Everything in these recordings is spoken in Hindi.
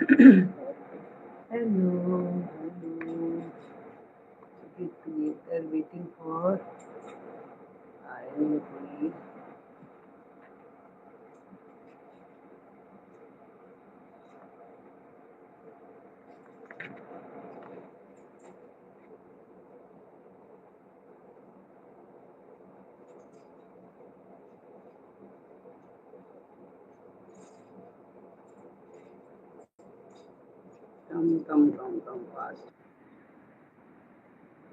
Hello, hello. Ticket creator waiting for INP. Come fast.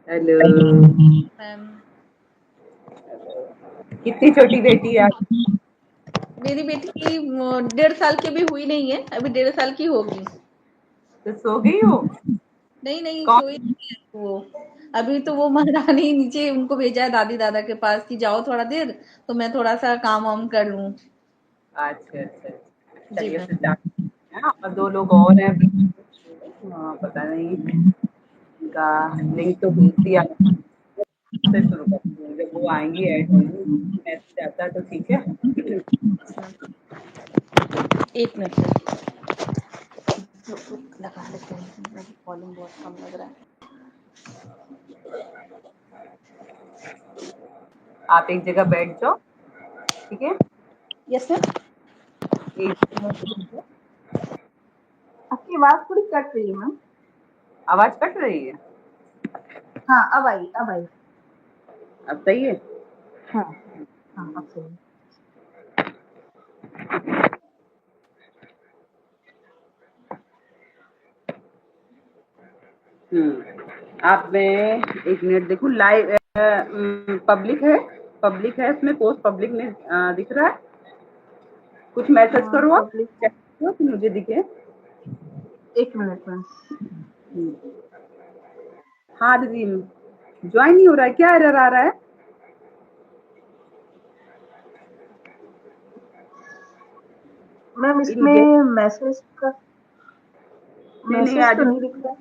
Hello. Ma'am कितनी छोटी बेटी है? मेरी बेटी 1.5 साल की भी हुई नहीं है, अभी 1.5 साल की होगी। तो सो गई हो? नहीं नहीं कौन? सोई नहीं है वो। अभी तो वो महारानी नीचे उनको भेजा है दादी दादा के पास कि जाओ थोड़ा देर, तो मैं थोड़ा सा काम वाम कर लूं। अच्छा अच्छा अच्छा। जी चलिए मैम। फिर जाते हैं। और 2 लोग और हैं। हाँ, पता नहीं इनका लिंक तो भेज दिया। से शुरू करती हूँ, जब वो आएंगी ऐड होंगी, मैसेज आता है तो ठीक है। एक मिनट लगा लेते हैं, वॉल्यूम बहुत कम लग रहा है। आप एक जगह बैठ जाओ, ठीक है? Yes ma'am. एक जगह बैठ जाओ। आपकी आवाज थोड़ी कट रही है मैम। आवाज कट रही है? हाँ अब आई अब आई। अब सही है? हाँ हाँ अब सही है। आप मैं एक मिनट देखूं। लाइव पब्लिक है इसमें, पोस्ट पब्लिक में दिख रहा है। कुछ मैसेज करो आप, पब्लिक चेक करो कि मुझे दिखे। एक मिनट मैम। हम्म, हाँ दीदी, ज्वाइन नहीं हो रहा है, क्या एरर आ रहा है? मैम इन गेट इसमें मैसेज का नहीं मैसेज तो आदित्य। नहीं दिख रहा।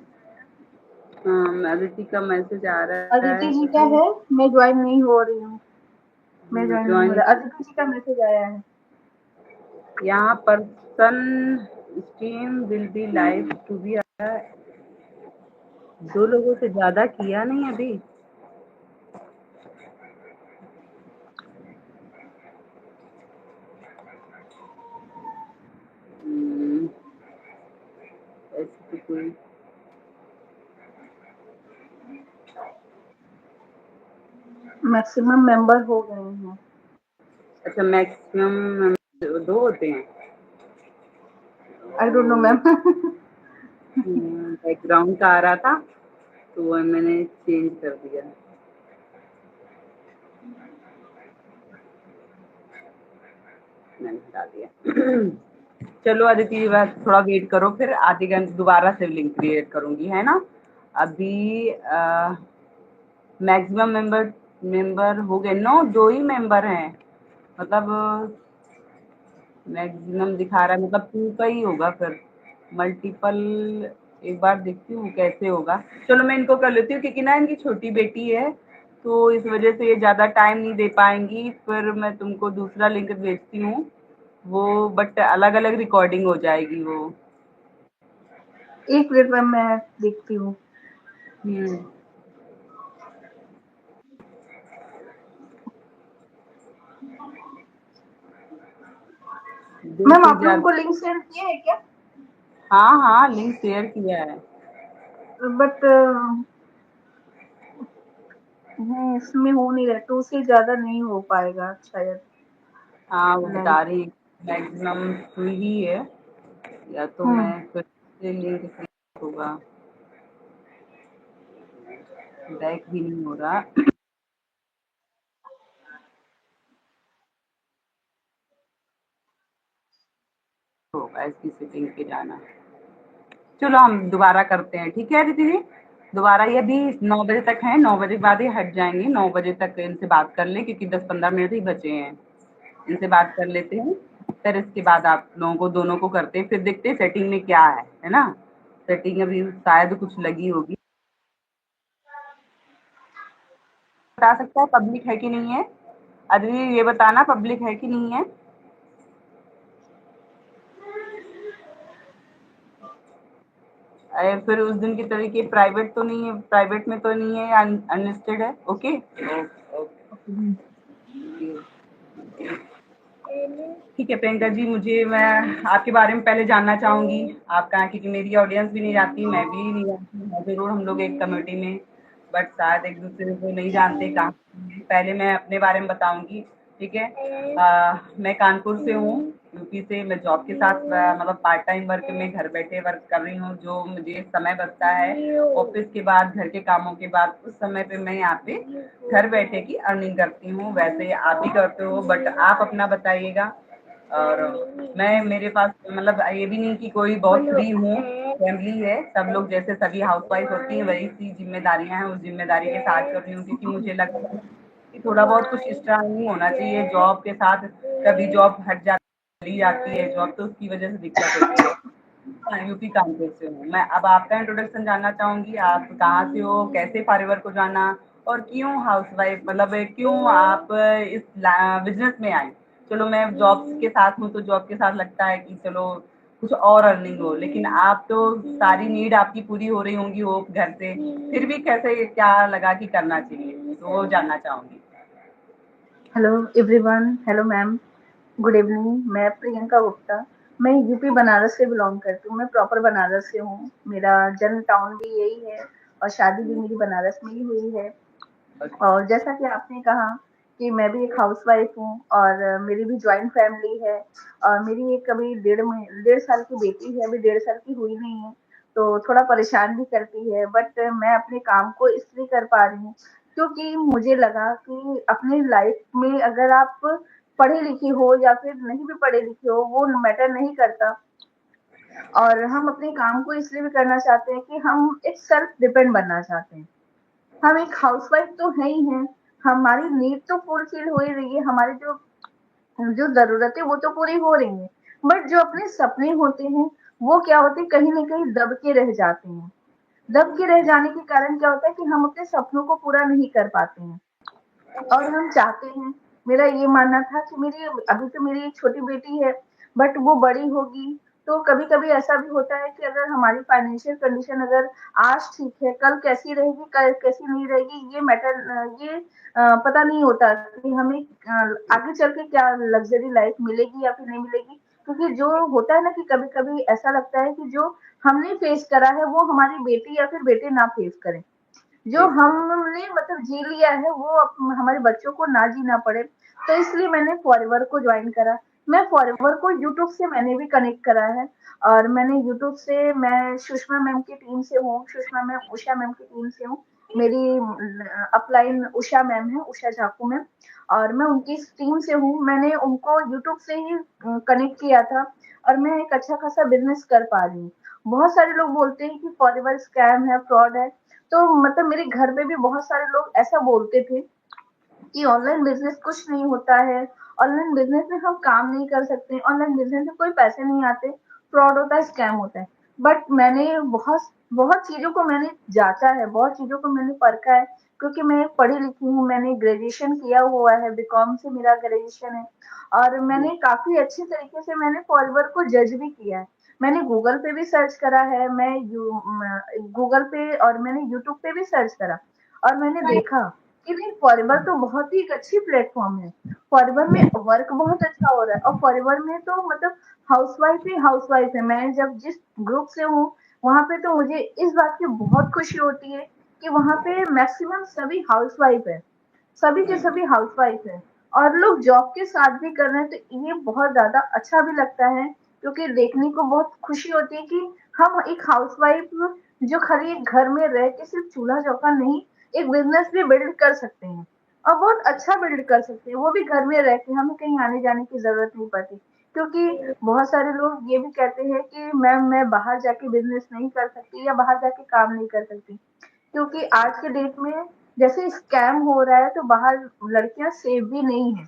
हाँ, आदित्य का मैसेज आ रहा अदिति है जी का कि है, मैं ज्वाइन नहीं हो रही हूँ। मैं ज्वाइन नहीं हो ज्वाइन। रहा। अदिति जी का मैसेज आया है। यहाँ person stream will be live to be. 2 लोगों से ज्यादा किया नहीं अभी। हम्म, ऐसी तो कोई। मैक्सिमम मेंबर हो गए हैं। अच्छा, मैक्सिमम 2 होते हैं। I don't know ma'am. Background का आ रहा था तो वो मैंने चेंज कर दिया। मैंने हटा दिया। चलो अदिति जी, बस थोड़ा वेट करो, फिर आधे घंटे दोबारा से लिंक क्रिएट करूंगी, है ना? अभी मैक्सिमम मेंबर हो गए 9, 2 ही मेंबर हैं। मतलब मैक्सिमम दिखा रहा है, मतलब 2 का ही होगा फिर। मल्टीपल एक बार देखती हूँ कैसे होगा। चलो मैं इनको कर लेती हूँ, क्योंकि ना इनकी छोटी बेटी है, तो इस वजह से ये ज़्यादा टाइम नहीं दे पाएंगी। फिर मैं तुमको दूसरा लिंक भेजती हूँ, वो बट अलग अलग रिकॉर्डिंग हो जाएगी वो। एक मिनट मैम मैं देखती हूँ। हम्म, दो मैम से आपने ज्यादा। उनको लिंक सेंड किया है क्या? हाँ हाँ, लिंक शेयर किया है। बट इसमें हो नहीं रहा। 2 से ज्यादा नहीं हो पाएगा शायद। हाँ, वो लाइव। बता रही मैक्सिमम 2 ही है। या तो मैं फिर से लिंक होगा, बैक भी नहीं हो रहा। होगा इसकी सेटिंग पे जाना। चलो हम दोबारा करते हैं, ठीक है दीदी? दोबारा ये भी 9 बजे तक है, 9 बजे के बाद ये हट जाएंगे। 9 बजे तक इनसे बात कर लें, क्योंकि 10-15 मिनट ही बचे हैं। इनसे बात कर लेते हैं, फिर इसके बाद आप लोगों को दोनों को करते हैं, फिर देखते हैं सेटिंग में क्या है ना? सेटिंग अभी शायद कुछ लगी होगी। बता सकता है पब्लिक है कि नहीं है? अभी ये बताना पब्लिक है कि नहीं है। फिर उस दिन की तरीके प्राइवेट तो नहीं है, प्राइवेट में तो नहीं है, अनलिस्टेड है। ओके। ओके। ठीक है प्रियंका जी, मैं आपके बारे में पहले जानना चाहूंगी। आप कहाँ, क्योंकि मेरी ऑडियंस भी नहीं जानती, मैं भी नहीं जानती, हाँ, जरूर हम लोग एक कम्युनिटी में, बट शायद एक दूसरे को नहीं जानते कहाँ। पहले मैं अपने बारे में बताऊंगी। ठीक है। मैं कानपुर से हूँ, यूपी से। मैं जॉब के साथ मतलब पार्ट टाइम वर्क में घर बैठे वर्क कर रही हूँ, जो मुझे समय बचता है ऑफिस के बाद, घर के कामों के बाद, उस समय पे मैं यहाँ पे घर बैठे की अर्निंग करती हूँ। वैसे आप भी करते हो, बट आप अपना बताइएगा। और मैं, मेरे पास मतलब ये भी नहीं कि कोई बहुत फ्री हूँ, फैमिली है, सब लोग जैसे सभी हाउसवाइफ होती हैं वही सी जिम्मेदारियां हैं, उस जिम्मेदारी के साथ कर रही हूँ, क्योंकि मुझे लगता है कि थोड़ा बहुत कुछ एक्स्ट्रा नहीं होना चाहिए जॉब के साथ। कभी जॉब हट चली जाती है जॉब, तो उसकी वजह से दिक्कत होती है। हाँ, यूपी कानपुर से हूँ मैं। अब आपका इंट्रोडक्शन जानना चाहूंगी, आप कहाँ से हो, कैसे पारिवार को जाना, और क्यों हाउसवाइफ, मतलब क्यों आप इस बिजनेस में आए। चलो मैं जॉब के साथ हूँ, तो जॉब के साथ लगता है कि चलो कुछ और अर्निंग हो, लेकिन आप तो सारी नीड आपकी पूरी हो रही होंगी वो घर से, फिर भी कैसे क्या लगा कि करना चाहिए, तो वो जानना चाहूंगी। Hello everyone, hello ma'am, good evening. मैं प्रियंका गुप्ता। मैं यूपी बनारस से बिलोंग करती हूँ। मैं प्रॉपर बनारस से हूँ। मेरा जन्म टाउन भी यही है और शादी भी मेरी बनारस में ही हुई है। और जैसा कि आपने कहा कि मैं भी एक हाउसवाइफ हूँ और मेरी भी जॉइंट फैमिली है और मेरी एक अभी 1.5 साल की बेटी है, अभी 1.5 साल की हुई नहीं है, तो थोड़ा परेशान भी करती है। बट मैं अपने काम को इसलिए कर पा रही हूँ क्योंकि मुझे लगा कि अपनी लाइफ में अगर आप पढ़े लिखे हो या फिर नहीं भी पढ़े लिखे हो, वो मैटर नहीं करता। और हम अपने काम को इसलिए भी करना चाहते हैं कि हम एक सेल्फ डिपेंड बनना चाहते हैं। हम एक हाउसवाइफ तो है ही हैं, हमारी नीड तो फुलफिल हो ही रही है, हमारी जो जो ज़रूरतें वो तो पूरी हो रही हैं, बट जो अपने सपने होते हैं, वो क्या होते हैं, कहीं न कहीं दब के रह जाते हैं। दब के रह जाने के कारण क्या होता है कि हम अपने सपनों को पूरा नहीं कर पाते हैं। और हम चाहते हैं, मेरा ये मानना था कि मेरी अभी तो मेरी एक छोटी बेटी है, बट वो बड़ी होगी, तो कभी-कभी ऐसा भी होता है कि अगर हमारी फाइनेंशियल कंडीशन अगर आज ठीक है, कल कैसी रहेगी, कल कैसी नहीं रहेगी, ये पता नहीं होता कि हमें आगे चल के क्या लग्ज़री लाइफ़ मिलेगी या फिर नहीं मिलेगी। क्योंकि जो होता है ना कि कभी-कभी ऐसा लगता है कि जो हमने फेस करा है, वो हमारी बेटी या फिर बेटे ना फेस करें। जो हमने मतलब जी लिया है वो हमारे बच्चों को ना जीना पड़े, तो इसलिए मैंने फॉरएवर को ज्वाइन करा। मैं फॉरएवर को यूट्यूब से मैंने भी कनेक्ट करा है और मैंने यूट्यूब से मैं सुषमा मैम की टीम से हूँ, सुषमा मैम उषा मैम की टीम से हूँ। मेरी अपलाइन उषा मैम है, उषा ठाकुर मैम, और मैं उनकी इस टीम से हूँ। मैंने उनको यूट्यूब से ही कनेक्ट किया था और मैं एक अच्छा खासा बिजनेस कर पा रही हूँ। बहुत सारे लोग बोलते हैं कि फॉरएवर स्कैम है, फ्रॉड है, तो मतलब मेरे घर में भी बहुत सारे लोग ऐसा बोलते थे कि ऑनलाइन बिजनेस कुछ नहीं होता है, ऑनलाइन बिजनेस में हम काम नहीं कर सकते, ऑनलाइन बिजनेस में कोई पैसे नहीं आते, फ्रॉड होता है, स्कैम होता है। बट मैंने बहुत बहुत चीज़ों को मैंने जाँचा है, बहुत चीज़ों को मैंने परखा है, क्योंकि मैं पढ़ी लिखी हूँ, मैंने ग्रेजुएशन किया हुआ है, बीकॉम से मेरा ग्रेजुएशन है और मैंने काफ़ी अच्छे तरीके से मैंने फॉलोवर को जज भी किया है। मैंने गूगल पे भी सर्च करा है, गूगल पे और मैंने यूट्यूब पे भी सर्च करा और मैंने देखा कि नहीं, फॉरएवर तो बहुत ही एक अच्छी प्लेटफॉर्म है। फॉरएवर में वर्क बहुत अच्छा हो रहा है और फॉरएवर में तो मतलब हाउसवाइफ ही हाउसवाइफ है। मैं जब जिस ग्रुप से हूँ, वहाँ पे तो मुझे इस बात की बहुत खुशी होती है कि वहाँ पे मैक्सिमम सभी हाउसवाइफ है, सभी के सभी हाउसवाइफ है और लोग जॉब के साथ भी कर रहे हैं, तो ये बहुत ज़्यादा अच्छा भी लगता है क्योंकि देखने को बहुत खुशी होती है कि हम एक हाउसवाइफ जो खाली एक घर में रह के सिर्फ चूल्हा-चौका नहीं, एक बिज़नेस भी बिल्ड कर सकते हैं और बहुत अच्छा बिल्ड कर सकते हैं, वो भी घर में रह के, हमें कहीं आने-जाने की ज़रूरत नहीं पड़ती। क्योंकि बहुत सारे लोग ये भी कहते हैं कि मैम मैं बाहर जाके बिज़नेस नहीं कर सकती या बाहर जाके काम नहीं कर सकती। क्योंकि आज के डेट में जैसे स्कैम हो रहा है तो बाहर लड़कियां सेफ भी नहीं है।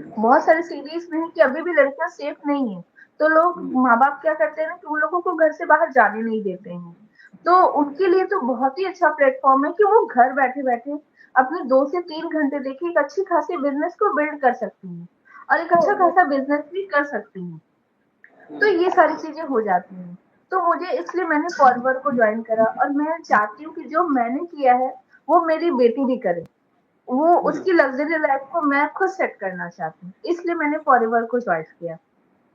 बहुत सारे सीरीज में है कि अभी भी लड़कियां सेफ नहीं है, तो लोग माँ बाप क्या करते हैं ना कि उन लोगों को घर से बाहर जाने नहीं देते हैं। तो उनके लिए तो बहुत ही अच्छा प्लेटफॉर्म है कि वो घर बैठे बैठे अपने 2 से 3 घंटे देखिए एक अच्छी खासी बिजनेस को बिल्ड कर सकती हैं और एक अच्छा खासा बिजनेस भी कर सकती हैं। तो ये सारी चीजें हो जाती हैं। तो मुझे इसलिए मैंने फॉरवर्ड को ज्वाइन करा और मैं चाहती हूँ कि जो मैंने किया है वो मेरी बेटी भी करे। वो हम्म। उसकी लग्जरी लाइफ को मैं खुद सेट करना चाहती हूँ, इसलिए मैंने फॉरएवर को चॉइस किया।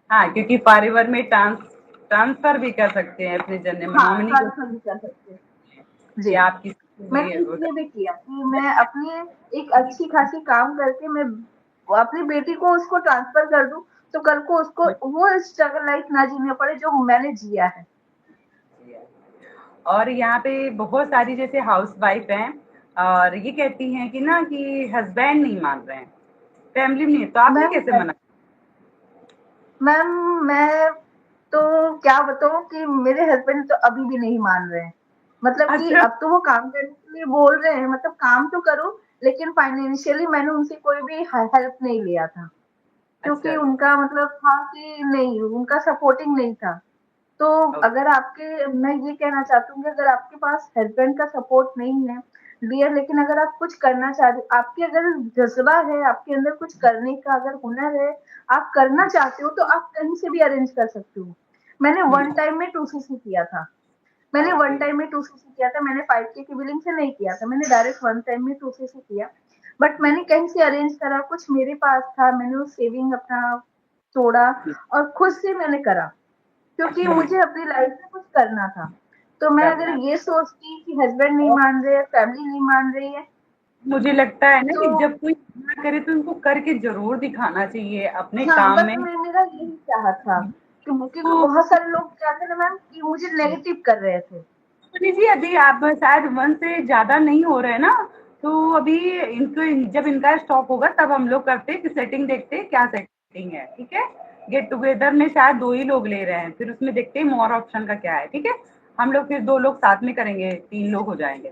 हाँ, क्योंकि पारिवार में ट्रांसफर भी कर सकते हैं अपने जन्म में, हाँ, नॉमिनी को ट्रांसफर भी कर सकते हैं। कि जी, आप किसी को भी मैंने वो इसलिए भी किया कि मैं अपनी एक अच्छी खासी काम करके मैं अपनी बेटी को उसको ट्रांसफर कर दूँ, तो कल को उसको वो स्ट्रगल लाइफ ना जीना पड़े जो मैंने जिया है। और यहाँ पे बहुत सारी जैसे हाउस वाइफ हैं और ये कहती हैं कि ना कि हस्बैंड नहीं मान रहे हैं, फैमिली में नहीं, तो आपने मैम कैसे मना? मैम मैं तो क्या बताऊँ कि मेरे हस्बैंड तो अभी भी नहीं मान रहे हैं। मतलब कि अच्छा। अब तो वो काम करने के लिए बोल रहे हैं, मतलब काम तो करो, लेकिन फाइनेंशियली मैंने उनसे कोई भी हेल्प नहीं लिया था। अच्छा। क्योंकि उनका मतलब था कि नहीं, उनका सपोर्टिंग नहीं था। तो अगर आपके मैं ये कहना चाहती हूँ कि अगर आपके पास हस्बैंड का सपोर्ट नहीं है, डियर, लेकिन अगर आप कुछ करना चाह रहे, आपके अगर जज़्बा है, आपके अंदर कुछ करने का अगर हुनर है, आप करना चाहते हो, तो आप कहीं से भी अरेंज कर सकते हो। मैंने वन टाइम में 2सीसी किया था। मैंने वन ओके। टाइम में 2सीसी किया था, मैंने 5K की बिलिंग से नहीं किया था, मैंने डायरेक्ट वन टाइम में 2सीसी किया। बट मैंने कहीं से अरेंज करा, कुछ मेरे पास था, मैंने वो सेविंग अपना तोड़ा और खुद से मैंने करा, क्योंकि मुझे अपनी लाइफ में कुछ करना था। तो मैं अगर करना। ये सोचती कि हस्बैंड नहीं और मान रहे, फैमिली नहीं मान रही है, मुझे लगता है ना तो कि जब कोई मना करे तो उनको करके जरूर दिखाना चाहिए अपने हाँ, काम बस में। मेरा यही चाह था कि क्योंकि तो बहुत सारे लोग क्या थे ना मैम कि मुझे नेगेटिव कर रहे थे। सुनी जी, अभी आप शायद 1 से ज़्यादा नहीं हो रहे हैं ना, तो अभी इनको जब इनका स्टॉप होगा तब हम लोग करते हैं कि सेटिंग देखते हैं क्या सेटिंग है, ठीक है? गेट टुगेदर में शायद 2 ही लोग ले रहे हैं, फिर उसमें देखते हैं मोर ऑप्शन का क्या है, ठीक है? हम लोग फिर 2 लोग साथ में करेंगे, 3 लोग हो जाएँगे।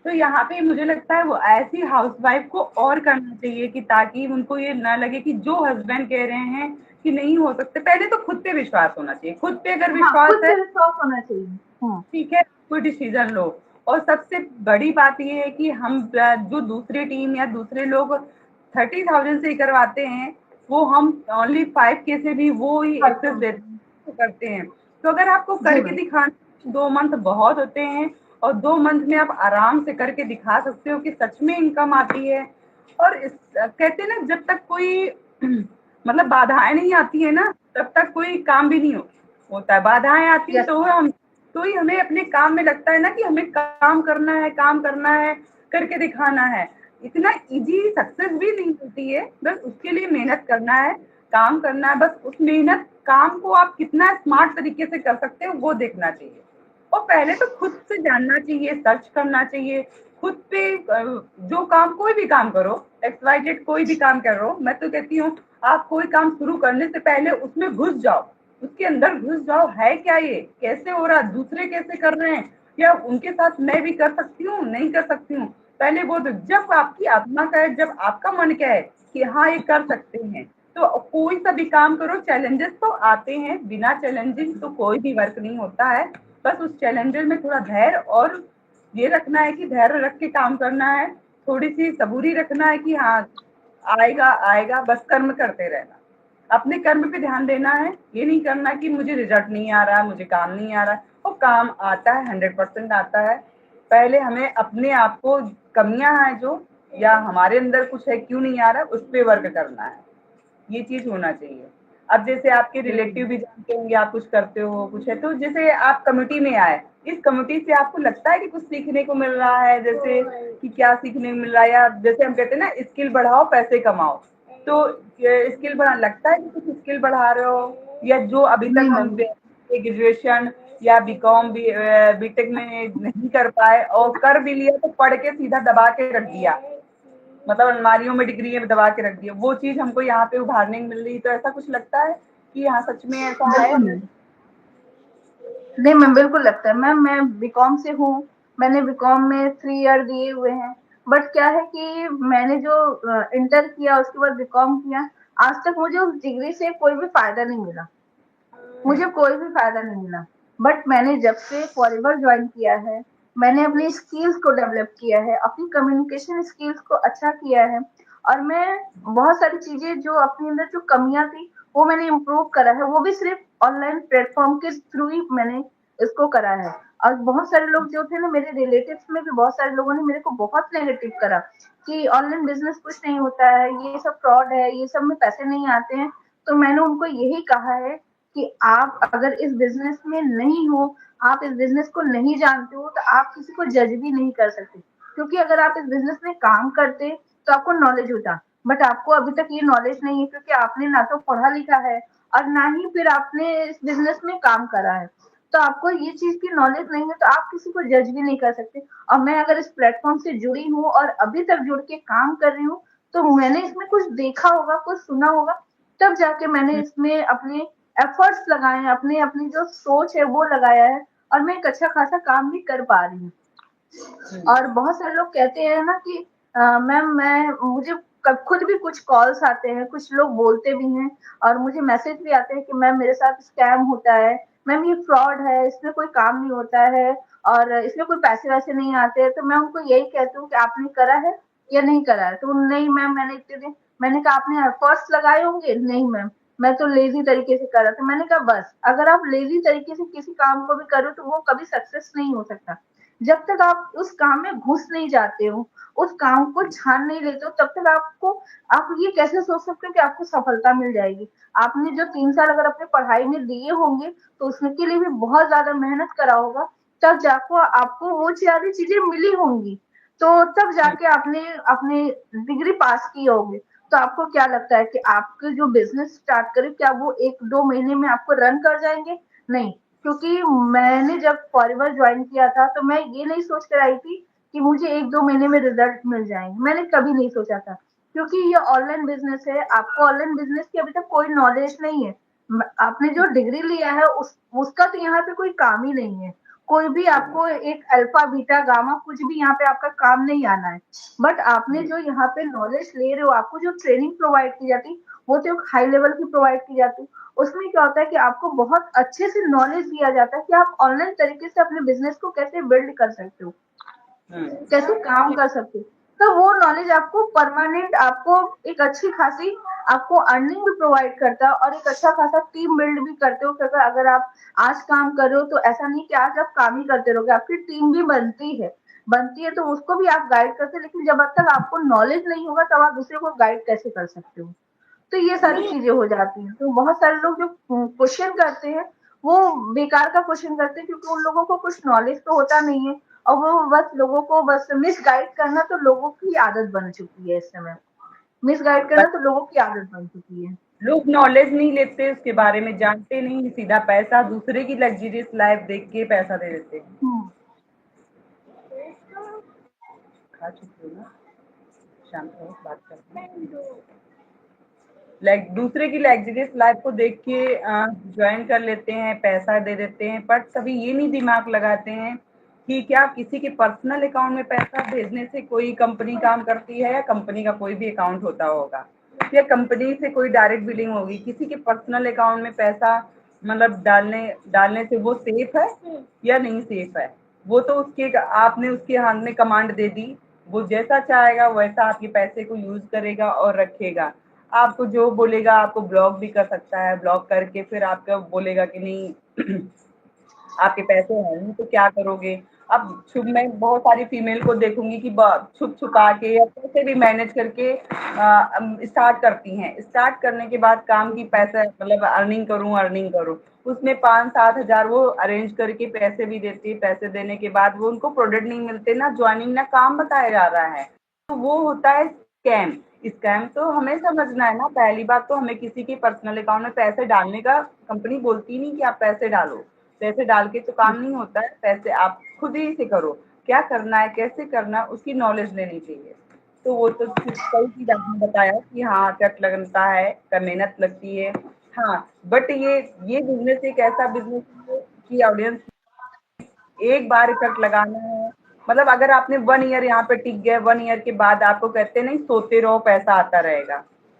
तो यहाँ पे मुझे लगता है वो ऐसी हाउसवाइफ को और करना चाहिए कि ताकि उनको ये ना लगे कि जो हस्बैंड कह रहे हैं कि नहीं हो सकते, पहले तो खुद पे विश्वास होना चाहिए। खुद पे अगर हाँ, विश्वास खुद है, पे विश्वास होना चाहिए। ठीक है, कोई डिसीजन लो। और सबसे बड़ी बात ये है कि हम जो दूसरी टीम या दूसरे लोग 30,000 से ही करवाते हैं, वो हम ओनली 5K से भी वो ही हाँ, एक्सेस देते करते हैं। तो अगर आपको जी करके मैम। दिखाना 2 मंथ बहुत होते हैं और 2 मंथ में आप आराम से करके दिखा सकते हो कि सच में इनकम आती है। और कहते हैं ना, जब तक कोई मतलब बाधाएं नहीं आती है ना, तब तक कोई काम भी नहीं होता है। बाधाएं आती है यस। तो हम तो ही हमें अपने काम में लगता है ना कि हमें काम करना है, काम करना है, करके दिखाना है। इतना ईज़ी सक्सेस भी नहीं होती है, बस उसके लिए मेहनत करना है, काम करना है, बस उस मेहनत काम को आप कितना स्मार्ट तरीके से कर सकते हो वो देखना चाहिए। और पहले तो खुद से जानना चाहिए, सर्च करना चाहिए, खुद पे जो काम कोई भी काम करो, एक्स वाई जेड कोई भी काम करो, मैं तो कहती हूँ आप कोई काम शुरू करने से पहले उसमें घुस जाओ, उसके अंदर घुस जाओ, है क्या ये, कैसे हो रहा है, दूसरे कैसे कर रहे हैं, या उनके साथ मैं भी कर सकती हूँ, नहीं कर सकती हूँ। पहले वो जब आपकी आत्मा का है, जब आपका मन क्या है कि हाँ ये कर सकते हैं, तो कोई सा भी काम करो। चैलेंजेस तो आते हैं, बिना चैलेंजिंग तो कोई भी वर्क नहीं होता है। बस उस चैलेंजेस में थोड़ा धैर्य और ये रखना है कि धैर्य रख के काम करना है, थोड़ी सी सबूरी रखना है कि हाँ आएगा आएगा, बस कर्म करते रहना, अपने कर्म पे ध्यान देना है। ये नहीं करना कि मुझे रिजल्ट नहीं आ रहा, मुझे काम नहीं आ रहा है। और काम आता है, 100% आता है। पहले हमें अपने आप को, कमियां हैं जो, या हमारे अंदर कुछ है क्यों नहीं आ रहा, उस पर वर्क करना है, ये चीज होना चाहिए। अब जैसे आपके रिलेटिव भी जानते होंगे आप कुछ करते हो, कुछ है, तो जैसे आप कमिटी में आए, इस कमिटी से आपको लगता है कि कुछ सीखने को मिल रहा है, जैसे कि क्या सीखने को मिल रहा है, या जैसे हम कहते हैं ना स्किल बढ़ाओ पैसे कमाओ, तो स्किल बढ़ा लगता है कि कुछ स्किल बढ़ा रहे हो, या जो अभी नहीं तक मैम। हम ग्रेजुएशन या बीकॉम बीटेक में नहीं कर पाए और कर भी लिया तो पढ़ के सीधा दबा के रख दिया, मतलब अलमारियों में डिग्री दबा के रख दिया, वो चीज हमको यहाँ पे उभारने को मिल रही, तो ऐसा कुछ लगता है कि यहाँ सच में ऐसा है? बिल्कुल मैम। नहीं मैम, बिल्कुल लगता है मैम। मैं बीकॉम से हूँ, मैंने बीकॉम में 3 ईयर दिए हुए हैं। बट क्या है कि मैंने जो इंटर किया उसके बाद बीकॉम किया, आज तक मुझे उस डिग्री से कोई भी फायदा नहीं मिला। मुझे कोई भी फायदा नहीं मिला। बट मैंने जब से फॉरएवर ज्वाइन किया है, मैंने अपनी स्किल्स को डेवलप किया है, अपनी कम्युनिकेशन स्किल्स को अच्छा किया है, और मैं बहुत सारी चीजें जो अपने अंदर जो कमियां थी वो मैंने इम्प्रूव करा है, वो भी सिर्फ ऑनलाइन प्लेटफॉर्म के थ्रू ही मैंने इसको करा है। और बहुत सारे लोग जो थे ना, मेरे रिलेटिव्स में भी बहुत सारे लोगों ने मेरे को बहुत नेगेटिव करा कि ऑनलाइन बिजनेस कुछ नहीं होता है, ये सब फ्रॉड है, ये सब में पैसे नहीं आते हैं। तो मैंने उनको यही कहा है कि आप अगर इस बिजनेस में नहीं हो, आप इस बिजनेस को नहीं जानते हो, तो आप किसी को जज भी नहीं कर सकते। क्योंकि अगर आप इस बिजनेस में काम करते तो आपको नॉलेज होता, बट आपको अभी तक ये नॉलेज नहीं है, क्योंकि आपने ना तो पढ़ा लिखा है और ना ही फिर आपने इस बिजनेस में काम करा है। तो आपको ये चीज की नॉलेज नहीं है, तो आप किसी को जज भी नहीं कर सकते। और मैं अगर इस प्लेटफॉर्म से जुड़ी हूँ और अभी तक जुड़ के काम कर रही हूँ, तो मैंने इसमें कुछ देखा होगा, कुछ सुना होगा, तब जाके मैंने इसमें अपने एफर्ट्स लगाए हैं, अपने अपनी जो सोच है वो लगाया है, और मैं एक अच्छा खासा काम भी कर पा रही हूँ। और बहुत सारे लोग कहते हैं ना कि मैम मैं मुझे खुद भी कुछ कॉल्स आते हैं, कुछ लोग बोलते भी हैं और मुझे मैसेज भी आते हैं कि मैम मेरे साथ स्कैम होता है, मैम ये फ्रॉड है, इसमें कोई काम नहीं होता है और इसमें कोई पैसे वैसे नहीं आते। तो मैं उनको यही कहती हूँ कि आपने करा है या नहीं करा है? तो नहीं मैम, मैंने इतने दिन, मैंने कहा आपने एफर्ट्स लगाए होंगे? नहीं मैम, मैं तो लेजी तरीके से कर रहा था। मैंने कहा बस, अगर आप लेजी तरीके से किसी काम को भी करो तो वो कभी सक्सेस नहीं हो सकता। जब तक आप उस काम में घुस नहीं जाते हो, उस काम को छान नहीं लेते हो, तब तक आपको, आप ये कैसे सोच सकते हो कि आपको सफलता मिल जाएगी? आपने जो 3 साल अगर अपने पढ़ाई में दिए होंगे, तो उसके लिए भी बहुत ज़्यादा मेहनत करा होगा, तब जाको आपको वो सारी चीज़ें मिली होंगी। तो तब जाके आपने अपनी डिग्री पास की होगी। तो आपको क्या लगता है कि आपके जो बिज़नेस स्टार्ट करें, क्या वो 1-2 महीने में आपको रन कर जाएँगे? नहीं। क्योंकि मैंने जब फॉरएवर ज्वाइन किया था, तो मैं ये नहीं सोच कर आई थी कि मुझे 1-2 महीने में रिजल्ट मिल जाएंगे, मैंने कभी नहीं सोचा था। क्योंकि ये ऑनलाइन बिजनेस है, आपको ऑनलाइन बिजनेस की अभी तक कोई नॉलेज नहीं है। आपने जो डिग्री लिया है उसका तो यहाँ पे कोई काम ही नहीं है। कोई भी आपको एक अल्फा बीटा गामा कुछ भी यहाँ पे आपका काम नहीं आना है। बट आपने जो यहाँ पे नॉलेज ले रहे हो, आपको जो ट्रेनिंग प्रोवाइड की जाती, वो तो एक हाई लेवल की प्रोवाइड की जाती। उसमें क्या होता है कि आपको बहुत अच्छे से नॉलेज दिया जाता है कि आप ऑनलाइन तरीके से अपने बिजनेस को कैसे बिल्ड कर सकते हो, कैसे काम कर सकते हो। तो वो नॉलेज आपको परमानेंट, आपको एक अच्छी खासी, आपको अर्निंग भी प्रोवाइड करता है और एक अच्छा खासा टीम बिल्ड भी करते हो। क्योंकि अगर आप आज काम कर रहे हो, तो ऐसा नहीं कि आज आप काम ही करते रहोगे, आपकी टीम भी बनती है तो उसको भी आप गाइड करते हो। लेकिन जब तक आपको नॉलेज नहीं होगा, तब आप दूसरे को गाइड कैसे कर सकते हो? तो ये सारी चीजें हो जाती हैं। तो बहुत सारे लोग जो क्वेश्चन करते हैं, वो बेकार का क्वेश्चन करते हैं, क्योंकि उन लोगों को कुछ नॉलेज तो होता नहीं है और वो बस लोगों को बस मिसगाइड करना तो लोगों की आदत बन चुकी है इस समय। मिसगाइड करना तो लोगों की आदत बन चुकी है। लोग नॉलेज नहीं लेते, उसके बारे में जानते नहीं, सीधा पैसा, दूसरे की लग्जरियस लाइफ देख के पैसा दे देते हैं। हम्म, खा चुकी हो ना, शाम को बात करते हैं। लाइक दूसरे की लग्जरियस लाइफ को देख के ज्वाइन कर लेते हैं, पैसा दे देते हैं, बट कभी ये नहीं दिमाग लगाते हैं कि क्या किसी के पर्सनल अकाउंट में पैसा भेजने से कोई कंपनी काम करती है, या कंपनी का कोई भी अकाउंट होता होगा, या कंपनी से कोई डायरेक्ट बिलिंग होगी, किसी के पर्सनल अकाउंट में पैसा मतलब डालने डालने से वो सेफ है या नहीं सेफ है? वो तो उसके, आपने उसके हाथ में कमांड दे दी, वो जैसा चाहेगा वैसा आपके पैसे को यूज करेगा और रखेगा। आपको जो बोलेगा, आपको ब्लॉक भी कर सकता है, ब्लॉक करके फिर आपका बोलेगा कि नहीं आपके पैसे हैं नहीं तो क्या करोगे? अब छुप मैं बहुत सारी फीमेल को देखूंगी कि छुप छुपा के या कैसे भी मैनेज करके स्टार्ट करती हैं। स्टार्ट करने के बाद काम की पैसा मतलब अर्निंग करूं, उसमें 5-7 हज़ार वो अरेंज करके पैसे भी देती है। पैसे देने के बाद वो उनको प्रोडक्ट नहीं मिलते, ना ज्वाइनिंग ना काम बताया जा रहा है, तो वो होता है स्कैम। स्कैम तो हमें समझना है ना, पहली बात तो हमें किसी के पर्सनल अकाउंट में पैसे डालने का कंपनी बोलती नहीं कि आप पैसे डालो। पैसे डाल के तो काम नहीं होता है, पैसे आप खुद ही से करो। क्या करना है, कैसे करना है, उसकी नॉलेज लेनी चाहिए। तो वो तो कई चीज आपने बताया कि हाँ कट लगता है, मेहनत लगती है। हाँ, बट ये बिजनेस एक ऐसा बिजनेस है कि ऑडियंस एक बार इफेक्ट लगाना है। मतलब अगर आपने 1 ईयर यहाँ पे टिक गए, 1 ईयर के बाद आपको कहते नहीं सोते रहो पैसा आता रहेगा,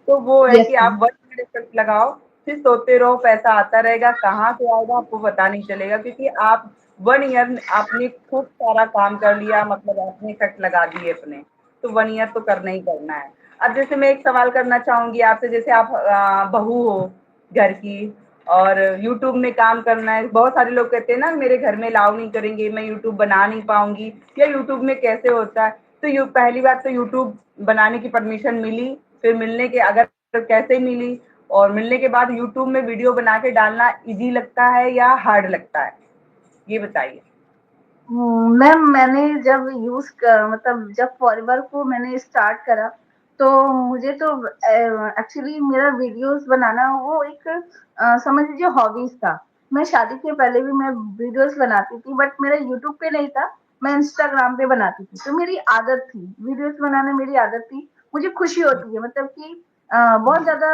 तो वो है यस कि आप मैम। 1 ईयर इफेक्ट लगाओ, फिर सोते रहो पैसा आता रहेगा, कहाँ से आएगा आपको पता नहीं चलेगा, क्योंकि आप 1 ईयर आपने खूब सारा काम कर लिया, मतलब आपने इफेक्ट लगा दिए अपने। तो 1 ईयर तो करना ही करना है। अब जैसे मैं एक सवाल करना चाहूंगी आपसे, जैसे आप बहू हो घर की, और यूट्यूब में काम करना है। बहुत सारे लोग कहते हैं ना मेरे घर में अलाउ नहीं करेंगे, मैं यूट्यूब बना नहीं पाऊंगी, या यूट्यूब में कैसे होता है। तो पहली बात तो यूट्यूब बनाने की परमिशन मिली, फिर मिलने के अगर कैसे मिली, और मिलने के बाद यूट्यूब में वीडियो बना के डालना इजी लगता है या हार्ड लगता है, ये बताइए। मैम मैंने जब मतलब जब फॉरएवर को मैंने स्टार्ट करा, तो मुझे तो एक्चुअली मेरा वीडियोस बनाना वो एक समझ लीजिए हॉबीज था। मैं शादी के पहले भी मैं वीडियोस बनाती थी, बट मेरा यूट्यूब पे नहीं था, मैं इंस्टाग्राम पे बनाती थी। तो मेरी आदत थी, वीडियोस बनाना मेरी आदत थी। मुझे खुशी होती है, मतलब कि बहुत ज्यादा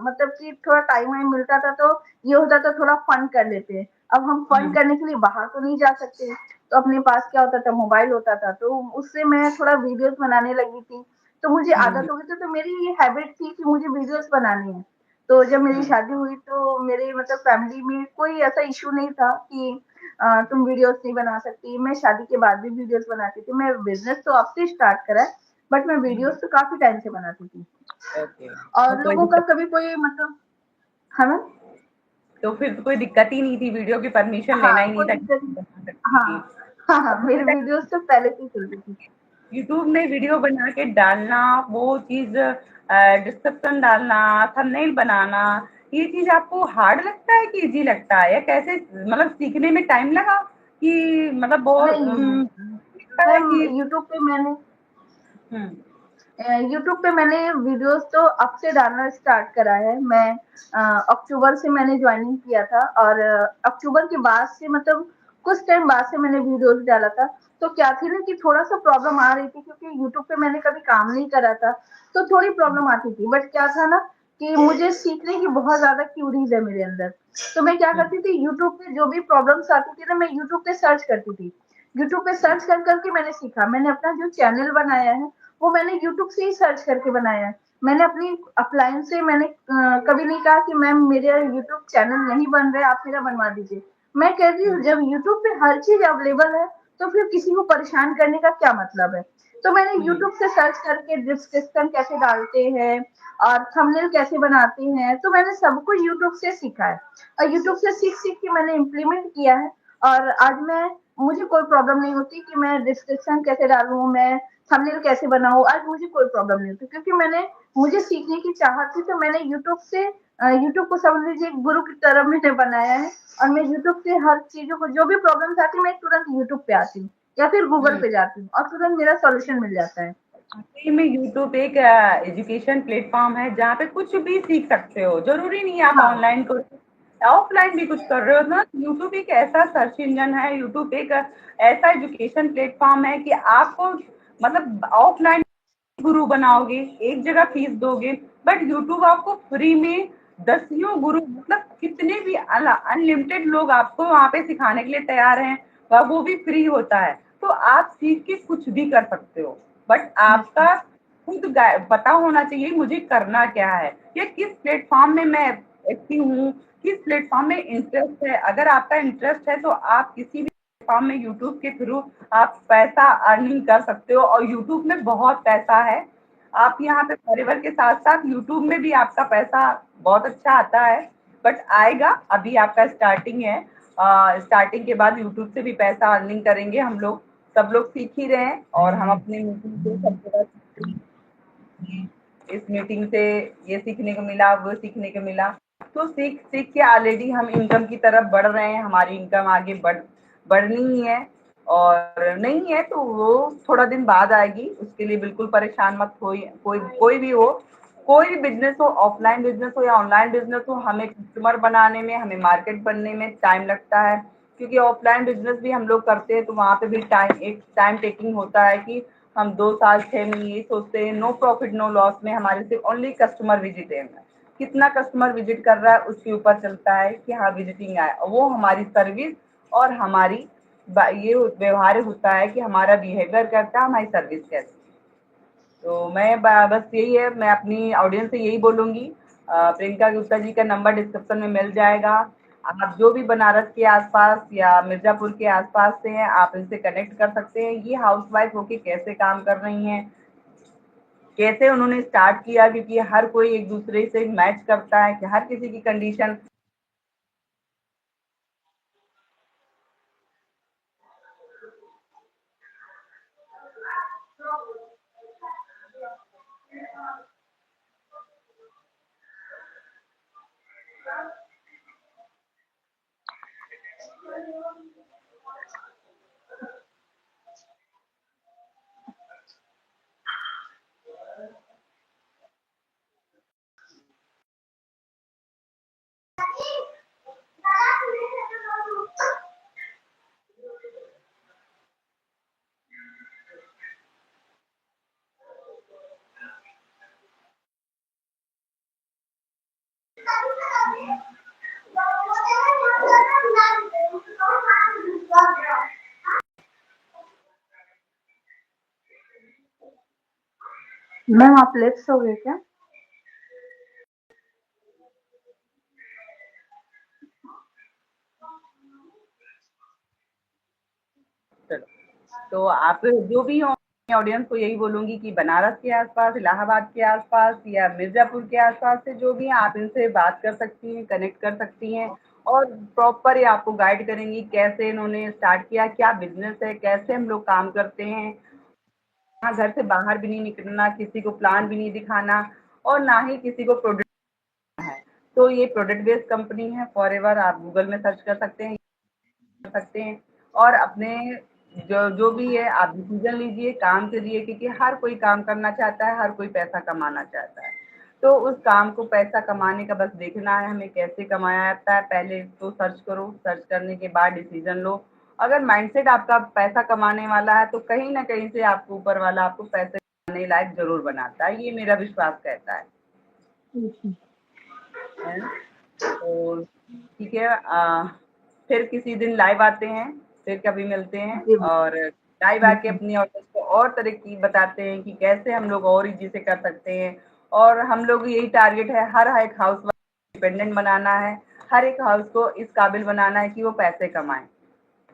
मतलब कि थोड़ा टाइम वाइम मिलता था, तो ये होता था थोड़ा फन कर लेते हैं। अब हम फन हम्म, करने के लिए बाहर तो नहीं जा सकते, तो अपने पास क्या होता था, मोबाइल होता था, तो उससे मैं थोड़ा वीडियोस बनाने लगी थी। तो मुझे हम्म, आदत हो गई थी, तो मेरी ये हैबिट थी कि मुझे वीडियोस बनानी है। तो जब मेरी हम्म, शादी हुई, तो मेरे मतलब फैमिली में कोई ऐसा इशू नहीं था कि तुम वीडियोस नहीं बना सकती। मैं शादी के बाद भी वीडियोस बनाती थी। मैं बिजनेस तो अब से स्टार्ट करा है, बट मैं वीडियोस तो काफी टाइम से बनाती थी। ओके, तो और कोई लोगों का दिक्कत, कभी कोई मतलब, हाँ मैम। तो फिर तो कोई दिक्कत ही नहीं थी, वीडियो की परमिशन लेना हाँ, ही नहीं कोई था, दिक्कत नहीं। बना सकती हाँ, थी। हाँ, हाँ, और मेरी मुझे वीडियोस तो पहले से ही चलती थी। यूट्यूब में वीडियो बना के डालना, वो चीज़ डिस्क्रिप्शन डालना, थंबनेल बनाना, ये चीज़ आपको हार्ड लगता है कि ईज़ी लगता है? या कैसे, मतलब सीखने में टाइम लगा कि मतलब बहुत नहीं, लगता है मैम कि यूट्यूब पे मैंने हुँ, यूट्यूब पे मैंने वीडियोस तो अब से डालना स्टार्ट करा है। मैं अक्टूबर से मैंने ज्वाइनिंग किया था, और अक्टूबर के बाद से मतलब कुछ टाइम बाद से मैंने वीडियोस डाला था। तो क्या थी ना कि थोड़ा सा प्रॉब्लम आ रही थी, क्योंकि यूट्यूब पे मैंने कभी काम नहीं करा था, तो थोड़ी प्रॉब्लम आती थी। बट क्या था ना कि मुझे सीखने की बहुत ज्यादा क्यूरीज है मेरे अंदर। तो मैं क्या हुँ, करती थी, यूट्यूब पे जो भी प्रॉब्लम्स आती थी ना, मैं यूट्यूब पे सर्च करती थी। यूट्यूब पे हुँ, सर्च कर करके मैंने सीखा। मैंने अपना जो चैनल बनाया है, वो मैंने यूट्यूब से ही सर्च करके बनाया है। मैंने अपनी अपलाइन से मैंने कभी नहीं कहा कि मैम मेरा यूट्यूब चैनल नहीं बन रहा है, आप मेरा बनवा दीजिए। मैं कहती हुँ, हूँ जब यूट्यूब पे हर चीज अवेलेबल है, तो फिर किसी को परेशान करने का क्या मतलब है। तो मैंने हुँ, यूट्यूब से सर्च करके डिस्क्रिप्शन कैसे डालते हैं और थंबनेल कैसे बनाते हैं, तो मैंने सबको यूट्यूब से सीखा है। और यूट्यूब से सीख सीख के मैंने इम्प्लीमेंट किया है। और आज मैं मुझे कोई प्रॉब्लम नहीं होती कि मैं डिस्क्रिप्शन कैसे डालूं, मैं थंबनेल कैसे बनाऊं। आज मुझे कोई प्रॉब्लम नहीं होती, क्योंकि मुझे सीखने की चाहत थी, तो मैंने यूट्यूब से यूट्यूब को समझ लीजिए एक गुरु की तरह मैंने बनाया है। और मैं यूट्यूब से हर चीजों को, जो भी प्रॉब्लम आती है, मैं तुरंत यूट्यूब पे आती हूँ या फिर गूगल हुँ। पे जाती हूँ, और तुरंत मेरा सॉल्यूशन मिल जाता है। वाक़ई में यूट्यूब एक एजुकेशन प्लेटफ़ॉर्म है जहाँ पे कुछ भी सीख सकते हो। ज़रूरी नहीं है आप हाँ, ऑनलाइन कोर्स, ऑफ़लाइन भी कुछ कर रहे हो ना, यूट्यूब एक ऐसा सर्च इंजन है, यूट्यूब एक ऐसा एजुकेशन प्लेटफ़ॉर्म है कि आपको मतलब ऑफ़लाइन गुरु बनाओगे, एक जगह फीस दोगे, बट यूट्यूब आपको फ्री में दसियों गुरु, मतलब कितने भी अनलिमिटेड लोग आपको वहाँ पे सिखाने के लिए तैयार हैं, वो भी फ्री होता है। तो आप सीख के कुछ भी कर सकते हो, बट बिल्कुल। आपका खुद पता होना चाहिए मुझे करना क्या है, या किस प्लेटफॉर्म में मैं एक्टिव हूँ, किस प्लेटफॉर्म में इंटरेस्ट है। अगर आपका इंटरेस्ट है तो आप किसी भी प्लेटफॉर्म में यूट्यूब के थ्रू आप पैसा अर्निंग कर सकते हो, और यूट्यूब में बहुत पैसा है। आप यहाँ पे परिवार के साथ साथ यूट्यूब में भी आपका पैसा बहुत अच्छा आता है, बट आएगा, अभी आपका स्टार्टिंग है। स्टार्टिंग के बाद यूट्यूब से भी पैसा अर्निंग करेंगे हम लोग, सब लोग सीख ही रहे हैं, और हम अपनी मीटिंग से सब जगह सीख रहे हैं। इस मीटिंग से ये सीखने को मिला, वो सीखने को मिला। तो सीख सीख के ऑलरेडी हम इनकम की तरफ बढ़ रहे हैं, हमारी इनकम आगे बढ़नी ही है। और नहीं है तो वो थोड़ा दिन बाद आएगी, उसके लिए बिल्कुल परेशान मत होइए। कोई कोई भी हो, कोई भी बिजनेस हो, ऑफलाइन बिजनेस हो या ऑनलाइन बिजनेस हो, हमें कस्टमर बनाने में, हमें मार्केट बनने में टाइम लगता है। क्योंकि ऑफलाइन बिजनेस भी हम लोग करते हैं तो वहाँ पे भी टाइम टेकिंग होता है कि हम 2 साल 6 महीने यही सोचते हैं, नो प्रॉफिट नो लॉस में हमारे सिर्फ ओनली कस्टमर विजिट है। कितना कस्टमर विजिट कर रहा है उसके ऊपर चलता है कि हाँ विजिटिंग आया, और वो हमारी सर्विस और हमारी ये व्यवहार होता है कि हमारा बिहेवियर करता है, हमारी सर्विस कैसी। तो मैं बस यही है, मैं अपनी ऑडियंस से यही बोलूंगी। प्रियंका गुप्ता जी का नंबर डिस्क्रिप्शन में मिल जाएगा। आप जो भी बनारस के आसपास या मिर्जापुर के आसपास से हैं, आप इनसे कनेक्ट कर सकते हैं। ये हाउसवाइफ होके कैसे काम कर रही हैं, कैसे उन्होंने स्टार्ट किया, क्योंकि हर कोई एक दूसरे से मैच करता है कि हर किसी की कंडीशन मैम आप लेट्स हो गए क्या? चलो, तो आप जो भी हो, ऑडियंस को यही बोलूँगी कि बनारस के आस-पास, इलाहाबाद के आस-पास या मिर्ज़ापुर के आस-पास से जो भी हैं, आप इनसे बात कर सकती हैं, कनेक्ट कर सकती हैं और प्रॉपर ये आपको गाइड करेंगी, कैसे इन्होंने स्टार्ट किया, क्या बिज़नेस है, कैसे हम लोग काम करते हैं। यहाँ घर से बाहर भी नहीं निकलना, किसी को प्लान भी नहीं दिखाना और ना ही किसी को प्रोडक्ट है। तो ये प्रोडक्ट बेस्ड कंपनी है, फॉरएवर आप गूगल में सर्च कर सकते हैं और अपने जो भी है आप डिसीजन लीजिए, काम करिए क्योंकि हर कोई काम करना चाहता है, हर कोई पैसा कमाना चाहता है। तो उस काम को पैसा कमाने का बस देखना है हमें कैसे कमाया जाता है, पहले तो सर्च करो, सर्च करने के बाद डिसीजन लो। अगर माइंडसेट आपका पैसा कमाने वाला है तो कहीं न कहीं से आपको ऊपर वाला आपको पैसे कमाने लायक ज़रूर बनाता है, ये मेरा विश्वास कहता है। है ना? तो ठीक है फिर किसी दिन लाइव आते हैं, फिर कभी मिलते हैं जी, और लाइव आके जी, अपनी ऑडियंस को और तरह की बताते हैं कि कैसे हम लोग और इजी से कर सकते हैं और हम लोग यही टारगेट है हर एक हाउस इंडिपेंडेंट बनाना है, हर एक हाउस को इस काबिल बनाना है कि वो पैसे कमाएं,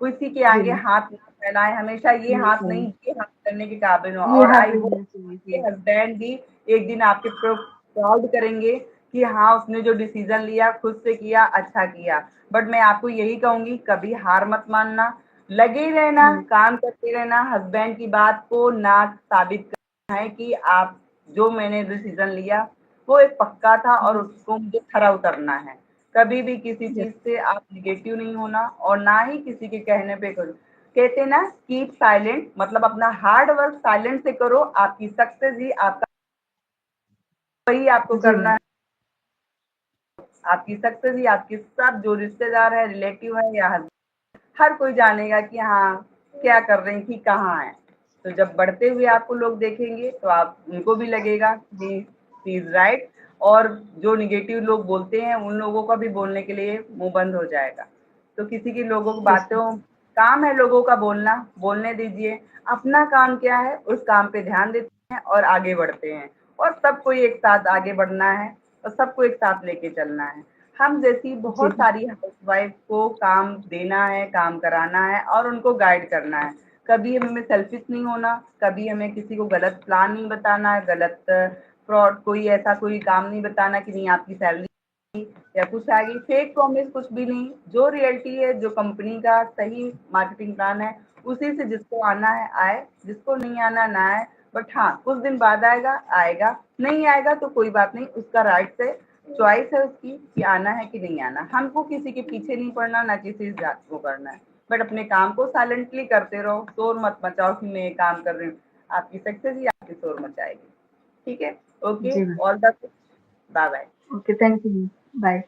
किसी के जी, आगे हाथ ना फैलाएं, हमेशा ये नहीं हाथ नहीं चाहिए। ये हाथ करने के काबिल हो ये और हाथ आई होप रहना चाहिए, आपके जी, हस्बैंड भी एक दिन आपके प्राउड करेंगे कि हाँ उसने जो डिसीजन लिया खुद से किया अच्छा किया। बट मैं आपको यही कहूंगी कभी हार मत मानना, लगे रहना, जी, काम करते रहना, हस्बैंड की बात को ना साबित करना है कि आप जो मैंने डिसीजन लिया वो एक पक्का था और जी, उसको मुझे खरा उतरना है। कभी भी किसी यस, चीज से आप निगेटिव नहीं होना और ना ही किसी के कहने पे करो। कहते ना कीप साइलेंट, मतलब अपना हार्ड वर्क साइलेंट से करो, आपकी सक्सेस ही आपका वही आपको जी करना मैम, है। आपकी सक्सेस ही आपके सब जो रिश्तेदार है, रिलेटिव है या हर कोई जानेगा कि हाँ क्या कर रही थी, कहाँ है। तो जब बढ़ते हुए आपको लोग देखेंगे तो आप उनको भी लगेगा कि शी इज राइट और जो निगेटिव लोग बोलते हैं उन लोगों का भी बोलने के लिए मुंह बंद हो जाएगा। तो किसी की लोगों की यस, बातों काम है लोगों का बोलना, बोलने दीजिए। अपना काम क्या है उस काम पे ध्यान देते हैं और आगे बढ़ते हैं और सबको एक साथ आगे बढ़ना है और सबको एक साथ लेके चलना है। हम जैसी जी, बहुत सारी हाउसवाइफ को काम देना है, काम कराना है और उनको गाइड करना है। कभी हमें सेल्फिश नहीं होना, कभी हमें किसी को गलत प्लान नहीं बताना है, गलत फ्रॉड कोई ऐसा कोई काम नहीं बताना कि नहीं आपकी सैलरी या कुछ आएगी, फेक प्रॉमिस कुछ भी नहीं। जो रियलिटी है, जो कंपनी का सही मार्केटिंग प्लान है, उसी से जिसको आना है आए, जिसको नहीं आना ना आए। बट हाँ कुछ दिन बाद आएगा, आएगा, नहीं आएगा तो कोई बात नहीं, उसका राइट है, चॉइस है उसकी कि आना है कि नहीं आना। हमको किसी के पीछे नहीं पड़ना, ना किसी जात को करना है। बट अपने काम को साइलेंटली करते रहो, शोर मत मचाओ कि मैं ये काम कर रही हूँ। आपकी सक्सेस ही आपकी शोर मचाएगी। ठीक है, ओके, जी ma'am, all the best, bye bye. Okay, thank you, bye.